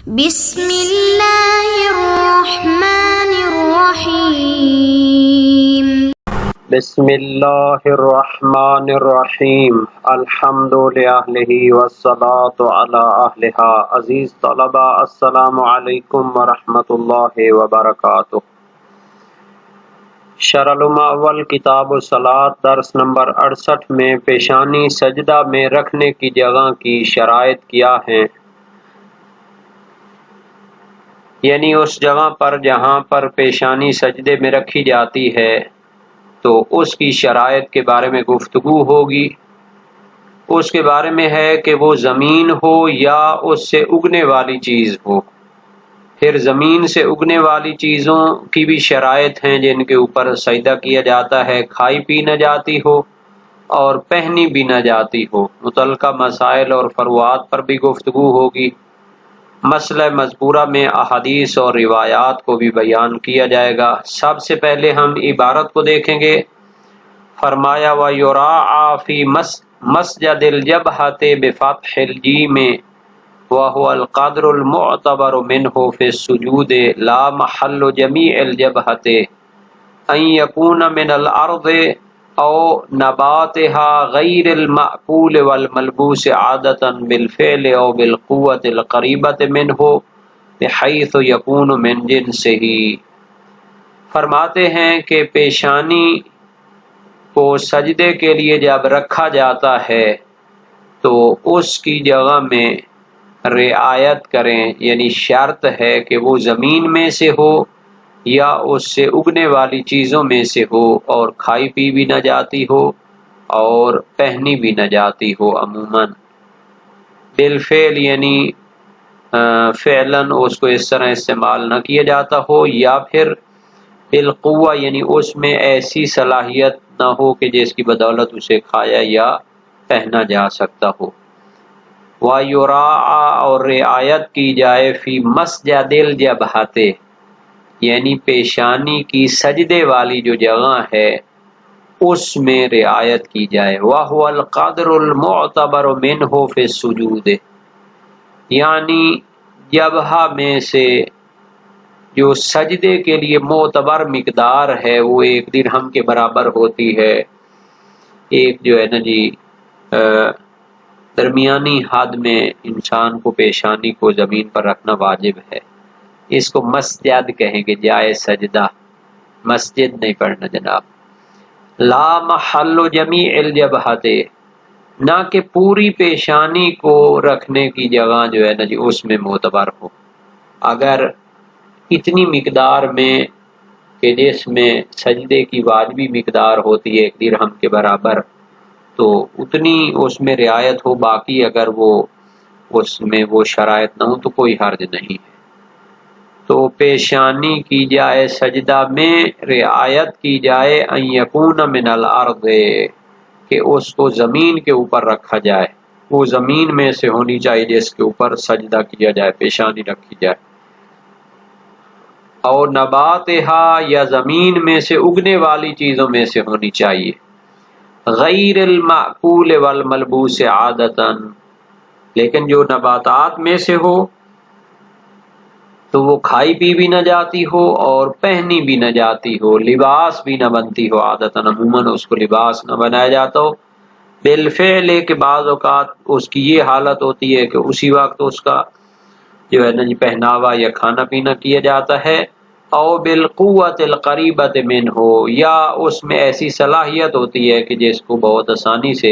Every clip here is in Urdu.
بسم اللہ الرحمن الرحیم بسم اللہ الرحمن الرحیم الحمد للہ والصلاة علی اہلہا۔ عزیز طلبہ، السلام علیکم ورحمۃ اللہ وبرکاتہ۔ شرح الاول کتاب الصلاۃ درس نمبر 68 میں پیشانی سجدہ میں رکھنے کی جگہ کی شرائط کیا ہیں، یعنی اس جگہ پر جہاں پر پیشانی سجدے میں رکھی جاتی ہے تو اس کی شرائط کے بارے میں گفتگو ہوگی۔ اس کے بارے میں ہے کہ وہ زمین ہو یا اس سے اگنے والی چیز ہو۔ پھر زمین سے اگنے والی چیزوں کی بھی شرائط ہیں جن کے اوپر سجدہ کیا جاتا ہے، کھائی پی نہ جاتی ہو اور پہنی بھی نہ جاتی ہو۔ متعلقہ مسائل اور فروعات پر بھی گفتگو ہوگی۔ مسئلہ مذکورہ میں احادیث اور روایات کو بھی بیان کیا جائے گا۔ سب سے پہلے ہم عبارت کو دیکھیں گے۔ فرمایا وَيُرَاعَى فِي مَسْجَدِ الْجَبْهَةِ بِفَتْحِ الْجِيمِ وَهُوَ الْقَدْرُ الْمُعْتَبَرُ مِنْهُ فِي السُّجُودِ لَا مَحَلُّ جَمِيعِ الْجَبْهَةِ أَنْ يَكُونَ مِنَ الْأَرْضِ أَوْ نَبَاتِهَا غَيْرِ الْمَأْكُولِ وَالْمَلْبُوسِ عَادَةً بِالْفِعْلِ أَوْ بِالْقُوَّةِ الْقَرِيبَةِ مِنْهُ بِحَيْثُ يَكُونُ مِنْ جِنْسِهِ۔ فرماتے ہیں کہ پیشانی کو سجدے کے لیے جب رکھا جاتا ہے تو اس کی جگہ میں رعایت کریں، یعنی شرط ہے کہ وہ زمین میں سے ہو یا اس سے اگنے والی چیزوں میں سے ہو اور کھائی پی بھی نہ جاتی ہو اور پہنی بھی نہ جاتی ہو۔ عموماً بالفعل یعنی فعلاً اس کو اس طرح استعمال نہ کیا جاتا ہو، یا پھر بالقوہ یعنی اس میں ایسی صلاحیت نہ ہو کہ جس کی بدولت اسے کھایا یا پہنا جا سکتا ہو۔ وَيُرَاعَى اور رعایت کی جائے فی مسجد الجبہۃ یعنی پیشانی کی سجدے والی جو جگہ ہے اس میں رعایت کی جائے۔ وَهُوَ الْقَدْرُ الْمُعْتَبَرُ مِنْهُ فِي السُّجُودِ یعنی جبہہ میں سے جو سجدے کے لیے معتبر مقدار ہے وہ 1 درہم کے برابر ہوتی ہے۔ ایک جو ہے نا جی درمیانی حد میں انسان کو پیشانی کو زمین پر رکھنا واجب ہے۔ اس کو مسجد کہیں گے، جائے سجدہ، مسجد نہیں پڑھنا جناب۔ لا محل جمیع الجبہۃ نہ کہ پوری پیشانی کو رکھنے کی جگہ جو ہے نا جی اس میں معتبر ہو۔ اگر اتنی مقدار میں کہ جس میں سجدے کی واجبی مقدار ہوتی ہے 1 درہم کے برابر تو اتنی اس میں رعایت ہو، باقی اگر وہ اس میں وہ شرائط نہ ہو تو کوئی حرج نہیں ہے۔ تو پیشانی کی جائے سجدہ میں رعایت کی جائے ان یکون من الارض کہ اس کو زمین کے اوپر رکھا جائے، وہ زمین میں سے ہونی چاہیے جس کے اوپر سجدہ کیا جائے، پیشانی رکھی جائے۔ اور نباتہا یا زمین میں سے اگنے والی چیزوں میں سے ہونی چاہیے۔ غیر المأکول والملبوس عادتاً لیکن جو نباتات میں سے ہو تو وہ کھائی پی بھی نہ جاتی ہو اور پہنی بھی نہ جاتی ہو، لباس بھی نہ بنتی ہو۔ عادتاً عموماً اس کو لباس نہ بنایا جاتا ہو۔ بالفعل کہ بعض اوقات اس کی یہ حالت ہوتی ہے کہ اسی وقت اس کا جو ہے نا جی پہناوا یا کھانا پینا کیا جاتا ہے۔ او بالقوۃ القریبۃ منہ یا اس میں ایسی صلاحیت ہوتی ہے کہ جس کو بہت آسانی سے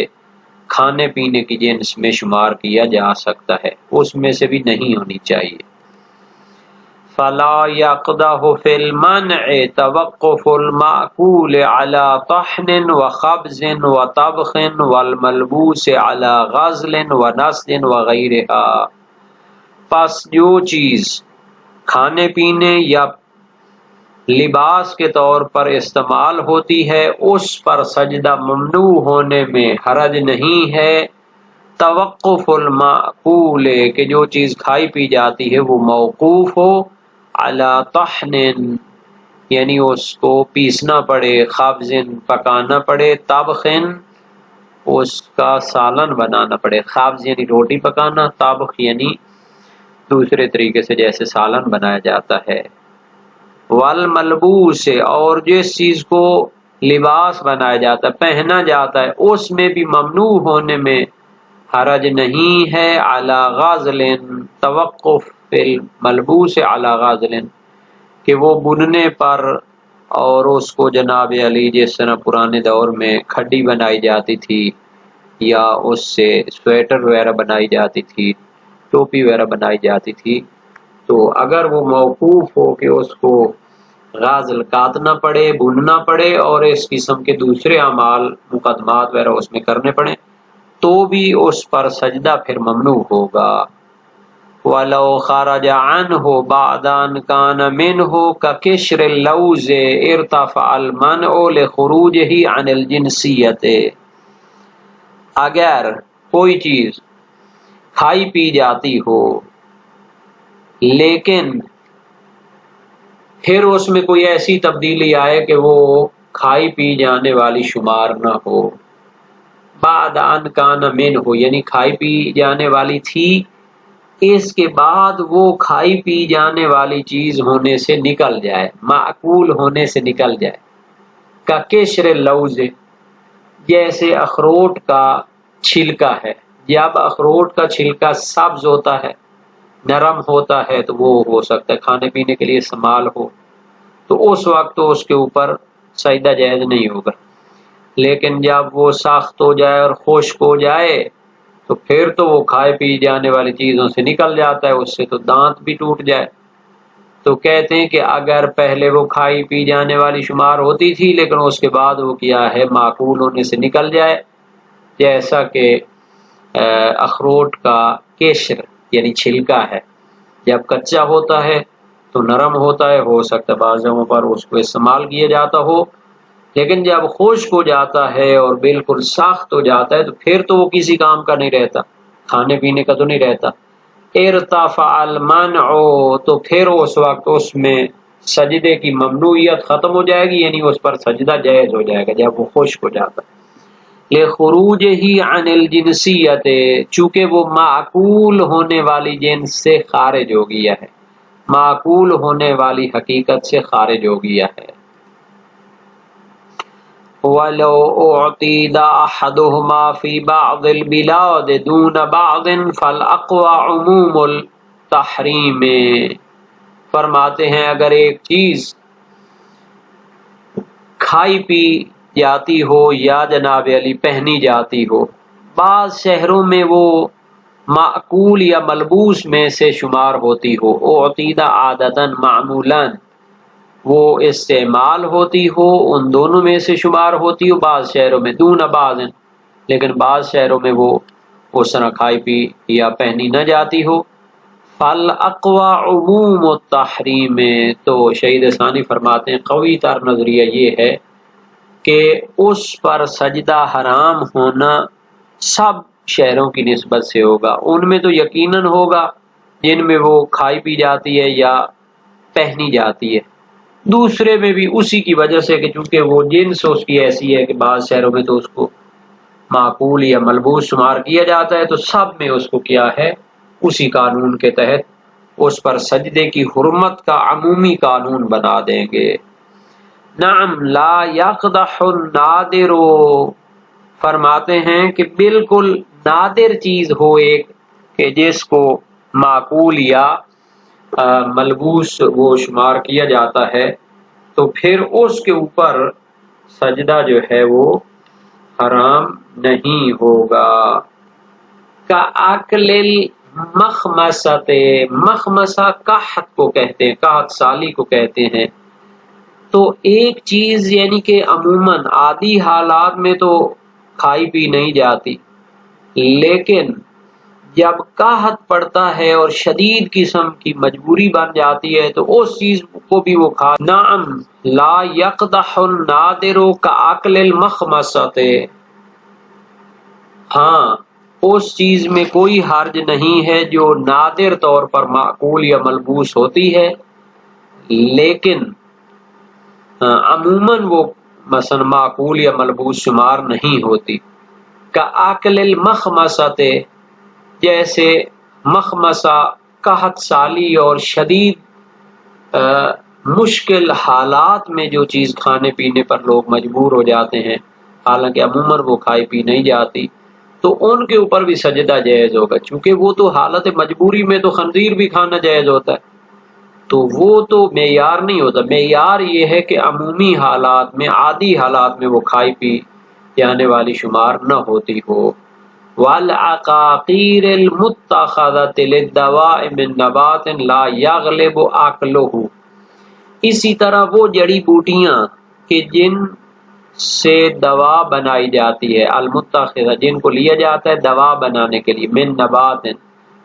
کھانے پینے کی جنس میں شمار کیا جا سکتا ہے، اس میں سے بھی نہیں ہونی چاہیے۔ فلا يقدح في المنع توقف المأکول على طحن وخبز وطبخ والملبوس على غزل ونسج وغیرها پس جو چیز کھانے پینے یا لباس کے طور پر استعمال ہوتی ہے اس پر سجدہ ممنوع ہونے میں حرج نہیں ہے۔ توقف المأکول کہ جو چیز کھائی پی جاتی ہے وہ موقوف ہو، علی طحن یعنی اس کو پیسنا پڑے، خبز پکانا پڑے، طبخ اس کا سالن بنانا پڑے۔ خبز یعنی روٹی پکانا، طبخ یعنی دوسرے طریقے سے جیسے سالن بنایا جاتا ہے۔ والملبوس، اور جس چیز کو لباس بنایا جاتا ہے، پہنا جاتا ہے، اس میں بھی ممنوع ہونے میں حرج نہیں ہے۔ علی غازل، توقف فی الملبوس علی غازل، کہ وہ بننے پر، اور اس کو جناب علی جس طرح پرانے دور میں کھڈی بنائی جاتی تھی یا اس سے سویٹر وغیرہ بنائی جاتی تھی، ٹوپی وغیرہ بنائی جاتی تھی، تو اگر وہ موقوف ہو کہ اس کو غازل کاٹنا پڑے، بننا پڑے، اور اس قسم کے دوسرے اعمال مقدمات وغیرہ اس میں کرنے پڑے، تو بھی اس پر سجدہ پھر ممنوع ہوگا۔ وَلَوْ خَرَجَ عَنْهُ بَعْدَ أَنْ كَانَ مِنْهُ كَقِشْرِ اللَّوْزِ ارْتَفَعَ الْمَنْعُ لِخُرُوجِهِ عَنِ الْجِنْسِيَّةِ، اگر کوئی چیز کھائی پی جاتی ہو لیکن پھر اس میں کوئی ایسی تبدیلی آئے کہ وہ کھائی پی جانے والی شمار نہ ہو، بعد ان کان من ہو یعنی کھائی پی جانے والی تھی، اس کے بعد وہ کھائی پی جانے والی چیز ہونے سے نکل جائے، معقول ہونے سے نکل جائے، کا قشر اللوز، جیسے اخروٹ کا چھلکا ہے، جب اخروٹ کا چھلکا سبز ہوتا ہے، نرم ہوتا ہے، تو وہ ہو سکتا ہے کھانے پینے کے لیے استعمال ہو، تو اس وقت تو اس کے اوپر سجدہ جائز نہیں ہوگا۔ لیکن جب وہ سخت ہو جائے اور خشک ہو جائے تو پھر تو وہ کھائے پی جانے والی چیزوں سے نکل جاتا ہے، اس سے تو دانت بھی ٹوٹ جائے۔ تو کہتے ہیں کہ اگر پہلے وہ کھائی پی جانے والی شمار ہوتی تھی لیکن اس کے بعد وہ کیا ہے معقول ہونے سے نکل جائے، جیسا کہ اخروٹ کا قشر یعنی چھلکا ہے، جب کچا ہوتا ہے تو نرم ہوتا ہے، ہو سکتا ہے بعض جگہوں پر اس کو استعمال کیا جاتا ہو، لیکن جب خشک ہو جاتا ہے اور بالکل سخت ہو جاتا ہے تو پھر تو وہ کسی کام کا نہیں رہتا، کھانے پینے کا تو نہیں رہتا۔ ارتفع المنع، تو پھر اس وقت اس میں سجدے کی ممنوعیت ختم ہو جائے گی، یعنی اس پر سجدہ جائز ہو جائے گا جب وہ خشک ہو جاتا ہے۔ لخروجہ عن الجنسیت، چونکہ وہ معقول ہونے والی جنس سے خارج ہو گیا ہے، معقول ہونے والی حقیقت سے خارج ہو گیا ہے۔ وَلَوْ أُعْطِيَ أَحَدُهُمَا فِي بَعْضِ الْبِلَادِ دُونَ بَعْضٍ فَالْأَقْوَى عُمُومُ التَّحْرِيمِ، فرماتے ہیں اگر ایک چیز کھائی پی جاتی ہو یا جناب علی پہنی جاتی ہو، بعض شہروں میں وہ معقول یا ملبوس میں سے شمار ہوتی ہو، اعطیدہ عادتاً معمولاً، وہ استعمال ہوتی ہو، ان دونوں میں سے شمار ہوتی ہو، بعض شہروں میں دون بعض، لیکن بعض شہروں میں وہ اس طرح کھائی پی یا پہنی نہ جاتی ہو، فالاقوى عموم التحریم، تو شہید ثانی فرماتے ہیں قوی تر نظریہ یہ ہے کہ اس پر سجدہ حرام ہونا سب شہروں کی نسبت سے ہوگا، ان میں تو یقیناً ہوگا جن میں وہ کھائی پی جاتی ہے یا پہنی جاتی ہے، دوسرے میں بھی اسی کی وجہ سے کہ چونکہ وہ جنس اس کی ایسی ہے کہ بعض شہروں میں تو اس کو معقول یا ملبوس شمار کیا جاتا ہے، تو سب میں اس کو کیا ہے اسی قانون کے تحت اس پر سجدے کی حرمت کا عمومی قانون بنا دیں گے۔ نعم لا یقدح النادر، فرماتے ہیں کہ بالکل نادر چیز ہو ایک کہ جس کو معقول یا ملبوس وہ شمار کیا جاتا ہے، تو پھر اس کے اوپر سجدہ جو ہے وہ حرام نہیں ہوگا۔ کا اکل المخمصۃ، مخمصہ قحط کو کہتے ہیں، قحط سالی کو کہتے ہیں، تو ایک چیز یعنی کہ عموماً عادی حالات میں تو کھائی پی نہیں جاتی، لیکن جب قحط پڑتا ہے اور شدید قسم کی مجبوری بن جاتی ہے تو اس چیز کو بھی وہ کھا۔ نعم لا یقدح النادر کاکل المخمصۃ، ہاں اس چیز میں کوئی حرج نہیں ہے جو نادر طور پر معقول یا ملبوس ہوتی ہے لیکن عموماً وہ مثلا معقول یا ملبوس شمار نہیں ہوتی۔ کا اکل المخمصۃ، جیسے مخمصہ قحط سالی اور شدید مشکل حالات میں جو چیز کھانے پینے پر لوگ مجبور ہو جاتے ہیں، حالانکہ عموماً وہ کھائی پی نہیں جاتی، تو ان کے اوپر بھی سجدہ جائز ہوگا، چونکہ وہ تو حالت مجبوری میں تو خنزیر بھی کھانا جائز ہوتا ہے، تو وہ تو معیار نہیں ہوتا۔ معیار یہ ہے کہ عمومی حالات میں، عادی حالات میں وہ کھائی پی جانے والی شمار نہ ہوتی ہو۔ وَالْعَقَاقِيرِ الْمُتَّخَذَةِ لِلدَّوَاءِ مِن نَبَاتٍ لَا يَغْلِبُ عَقْلُهُ، اسی طرح وہ جڑی بوٹیاں کہ جن سے دوا بنائی جاتی ہے، المتخذہ جن کو لیا جاتا ہے دوا بنانے کے لیے، من نبات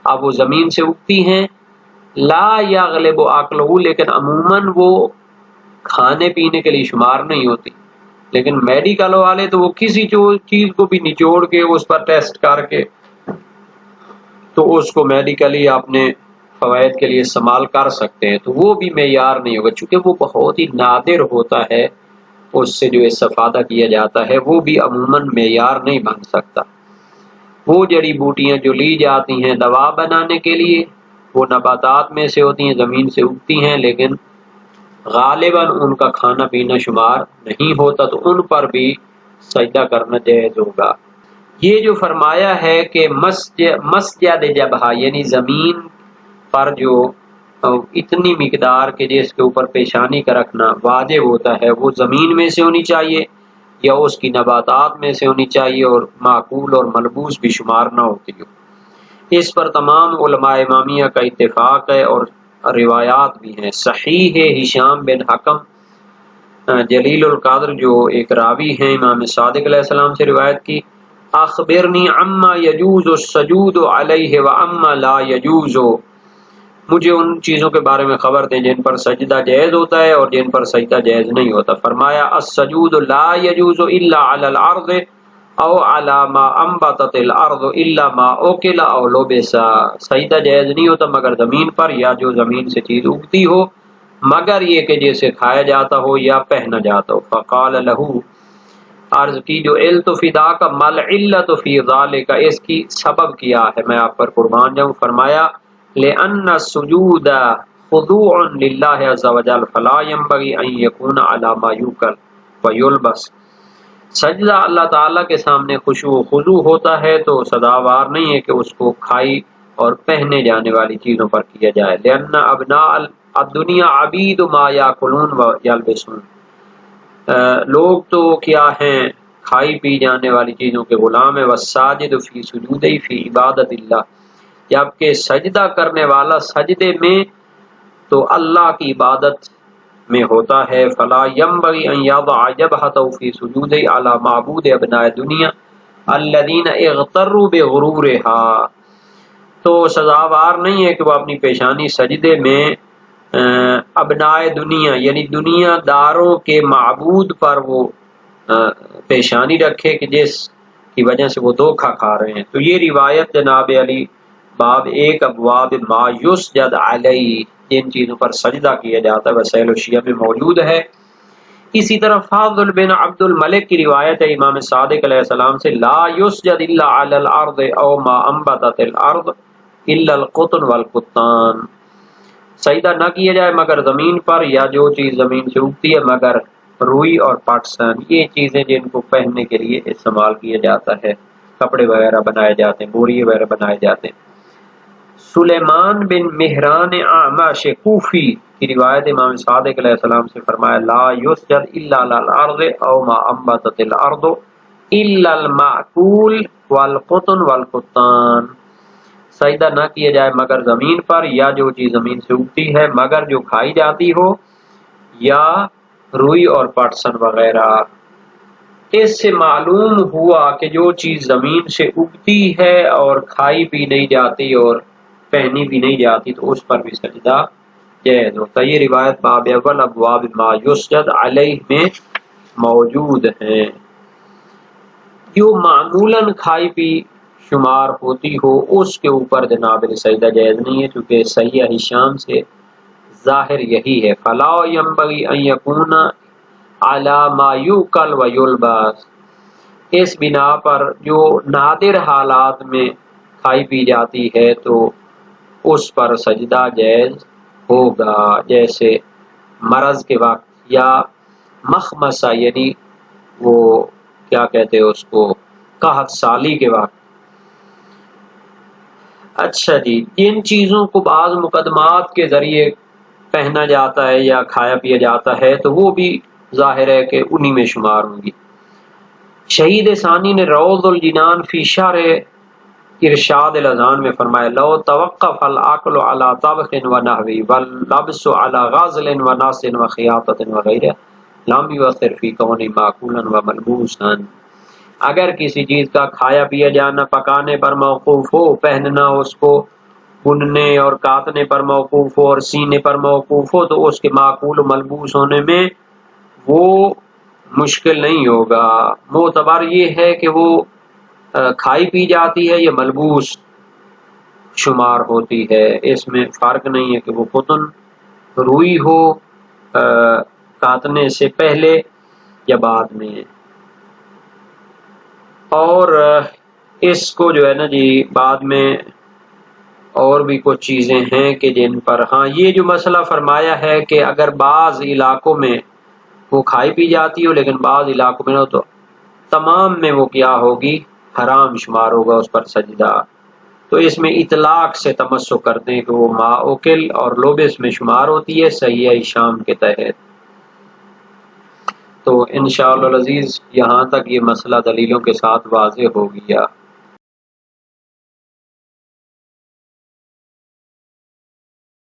اب وہ زمین سے اگتی ہیں، لا یغلب عقلہ لیکن عموماً وہ کھانے پینے کے لیے شمار نہیں ہوتی، لیکن میڈیکل والے تو وہ کسی چیز کو بھی نچوڑ کے اس پر ٹیسٹ کر کے تو اس کو میڈیکلی اپنے فوائد کے لیے استعمال کر سکتے ہیں، تو وہ بھی معیار نہیں ہوگا، چونکہ وہ بہت ہی نادر ہوتا ہے، اس سے جو استفادہ کیا جاتا ہے وہ بھی عموماً معیار نہیں بن سکتا۔ وہ جڑی بوٹیاں جو لی جاتی ہیں دوا بنانے کے لیے، وہ نباتات میں سے ہوتی ہیں، زمین سے اگتی ہیں، لیکن غالباً ان کا کھانا پینا شمار نہیں ہوتا، تو ان پر بھی سجدہ کرنا جائز ہوگا۔ یہ جو فرمایا ہے کہ مسجد جبہا یعنی زمین پر جو اتنی مقدار کے جس کے اوپر پیشانی کا رکھنا واجب ہوتا ہے، وہ زمین میں سے ہونی چاہیے یا اس کی نباتات میں سے ہونی چاہیے، اور معقول اور ملبوس بھی شمار نہ ہوتی ہو۔ اس پر تمام علماء امامیہ کا اتفاق ہے اور روایات بھی ہیں۔ صحیح ہے ہشام بن حکم جلیل القدر جو ایک راوی ہیں امام صادق علیہ السلام سے روایت کی، اخبرنی عما یجوز السجود علیہ وعما لا یجوز، مجھے ان چیزوں کے بارے میں خبر دیں جن پر سجدہ جائز ہوتا ہے اور جن پر سجدہ جائز نہیں ہوتا۔ فرمایا السجود لا یجوز الا علی الارض او علی ما انبتت الارض الا ما اکل او لبس، سجدہ جائز نہیں ہوتا مگر زمین پر یا جو زمین سے چیز اگتی ہو، مگر یہ کہ جسے کھایا جاتا ہو یا پہنا جاتا ہو۔ فقال له، عرض کی جو التفدا کا مل علت فی ذالک، اس کی سبب کیا ہے میں آپ پر قربان جاؤں۔ فرمایا لأن السجود خضوع للہ عز وجل فلا ينبغي ان يكون على ما يؤكل ويلبس، سجدہ اللہ تعالیٰ کے سامنے خشوع و خضوع ہوتا ہے تو سزاوار نہیں ہے کہ اس کو کھائی اور پہنے جانے والی چیزوں پر کیا جائے۔ لأن ابناء الدنیا عبید ما یاکلون و یلبسون، لوگ تو کیا ہیں کھائی پی جانے والی چیزوں کے غلام ہیں، والساجد فی سجودہ فی عبادت اللہ، جبکہ سجدہ کرنے والا سجدے میں تو اللہ کی عبادت میں ہوتا ہے۔ فلا ينبغي ان يضع جبهته في سجوده على معبود ابناء الدنيا الذين اغتروا بغرورها، تو سزاوار نہیں ہے کہ وہ اپنی پیشانی سجدے میں ابناء دنیا یعنی دنیا داروں کے معبود پر وہ پیشانی رکھے کہ جس کی وجہ سے وہ دھوکہ کھا رہے ہیں۔ تو یہ روایت جناب علی باب 1 ابواب ما یسجد علیہ، جن چیزوں پر سجدہ کیا جاتا ہے وسائل الشیعہ میں موجود ہے۔ اسی طرح فاضل بن عبد الملک کی روایت ہے امام صادق علیہ السلام سے، لا یسجد الا علی الارض او ما انبتت الارض الا القطن والقطان، سجدہ نہ کیا جائے مگر زمین پر یا جو چیز زمین سے اگتی ہے مگر روئی اور پٹسن، یہ چیزیں جن کو پہننے کے لیے استعمال کیا جاتا ہے، کپڑے وغیرہ بنائے جاتے ہیں، بوری وغیرہ بنائے جاتے ہیں۔ سلیمان بن مہران اعمش کوفی کی روایت امام صادق علیہ السلام سے فرمایا، لا یسجد الا علی الارض او ما انبتت الارض الا المأکول والقطن والقطان، سجدہ نہ کیا جائے مگر زمین پر یا جو چیز زمین سے اگتی ہے مگر جو کھائی جاتی ہو یا روئی اور پٹسن وغیرہ۔ اس سے معلوم ہوا کہ جو چیز زمین سے اگتی ہے اور کھائی بھی نہیں جاتی اور پہنی بھی نہیں جاتی تو اس پر بھی سجدہ جائز ہوتا ہے۔ یہ روایت باب اول ابواب ما یسجد علیہ میں موجود ہیں۔ جو معمولاً کھائی پی شمار ہوتی ہو اس کے اوپر جناب سجدہ جائز نہیں ہے، چونکہ صحیح ہشام سے ظاہر یہی ہے۔ فلا ينبغي ان يكون على ما يؤكل ويلبس، اس بنا پر جو نادر حالات میں کھائی پی جاتی ہے تو اس پر سجدہ جائز ہوگا، جیسے مرض کے وقت یا مخمصہ یعنی وہ کیا کہتے ہیں اس کو، قحط سالی کے وقت۔ اچھا جی، جن چیزوں کو بعض مقدمات کے ذریعے پہنا جاتا ہے یا کھایا پیا جاتا ہے تو وہ بھی ظاہر ہے کہ انہی میں شمار ہوں گی۔ شہید ثانی نے روض الجنان فی شرح ارشاد الاذان میں فرمایا لو توقف العقل علی طبخ و نحوی واللبس علی غزل و ناس و خیاطت وغیرہ لم یؤثر فی کون معقولا و ملبوسا، اگر کسی چیز کا کھایا پیا جانا پکانے پر موقوف ہو، پہننا اس کو بننے اور کاتنے پر موقوف ہو اور سینے پر موقوف ہو، تو اس کے معقول و ملبوس ہونے میں وہ مشکل نہیں ہوگا۔ معتبر یہ ہے کہ وہ کھائی پی جاتی ہے یا ملبوس شمار ہوتی ہے، اس میں فرق نہیں ہے کہ وہ قطن روئی ہو کاتنے سے پہلے یا بعد میں۔ اور اس کو جو ہے نا جی بعد میں اور بھی کچھ چیزیں ہیں کہ جن پر ہاں یہ جو مسئلہ فرمایا ہے کہ اگر بعض علاقوں میں وہ کھائی پی جاتی ہو لیکن بعض علاقوں میں نہ، تو تمام میں وہ کیا ہوگی، حرام شمار ہوگا اس پر سجدہ۔ تو اس میں اطلاق سے تمسک کرتے ہیں کہ وہ ما اوکل اور لوبس میں شمار ہوتی ہے صحیح شام کے تحت۔ تو انشاءاللہ العزیز یہاں تک یہ مسئلہ دلیلوں کے ساتھ واضح ہو گیا۔